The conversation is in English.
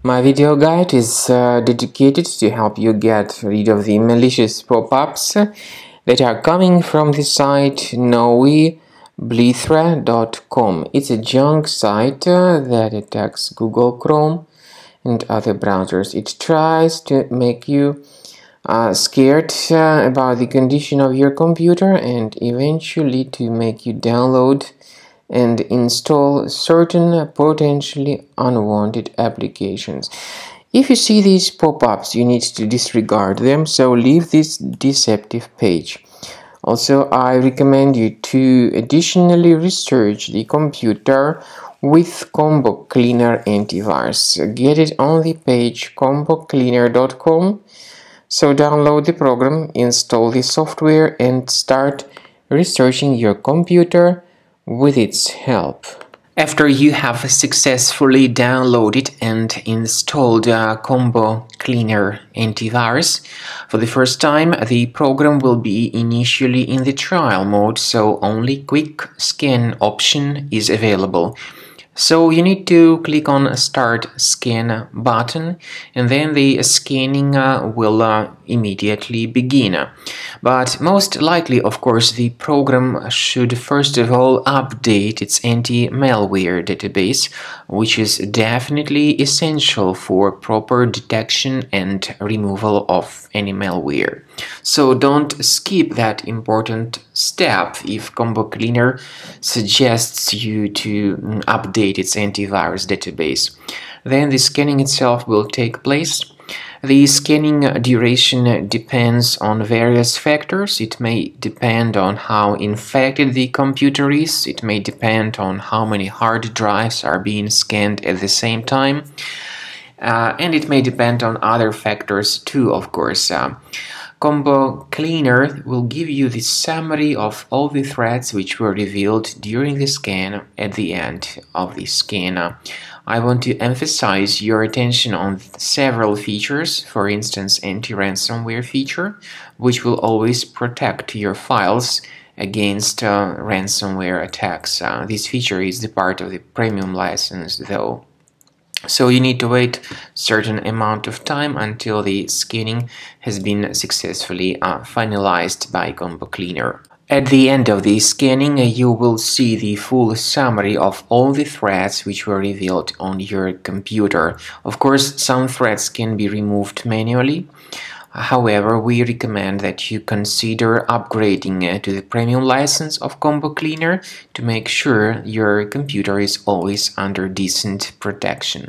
My video guide is dedicated to help you get rid of the malicious pop-ups that are coming from the site knowweblithra.com. It's a junk site that attacks Google Chrome and other browsers. It tries to make you scared about the condition of your computer and eventually to make you download and install certain potentially unwanted applications. If you see these pop-ups, you need to disregard them, so leave this deceptive page. Also, I recommend you to additionally research the computer with Combo Cleaner antivirus. Get it on the page combocleaner.com. So download the program, install the software, and start researching your computer with its help. After you have successfully downloaded and installed Combo Cleaner antivirus, for the first time the program will be initially in the trial mode, so only quick scan option is available. So you need to click on Start Scan button, and then the scanning will immediately begin. But most likely, of course, the program should first of all update its anti-malware database, which is definitely essential for proper detection and removal of any malware. So don't skip that important step if Combo Cleaner suggests you to update its antivirus database. Then the scanning itself will take place. The scanning duration depends on various factors. It may depend on how infected the computer is. It may depend on how many hard drives are being scanned at the same time. And it may depend on other factors too, of course. Combo Cleaner will give you the summary of all the threats which were revealed during the scan at the end of the scan. I want to emphasize your attention on several features, for instance anti-ransomware feature, which will always protect your files against ransomware attacks. This feature is the part of the premium license though. So you need to wait a certain amount of time until the scanning has been successfully finalized by Combo Cleaner. At the end of the scanning, you will see the full summary of all the threats which were revealed on your computer. Of course, some threats can be removed manually. However, we recommend that you consider upgrading to the premium license of Combo Cleaner to make sure your computer is always under decent protection.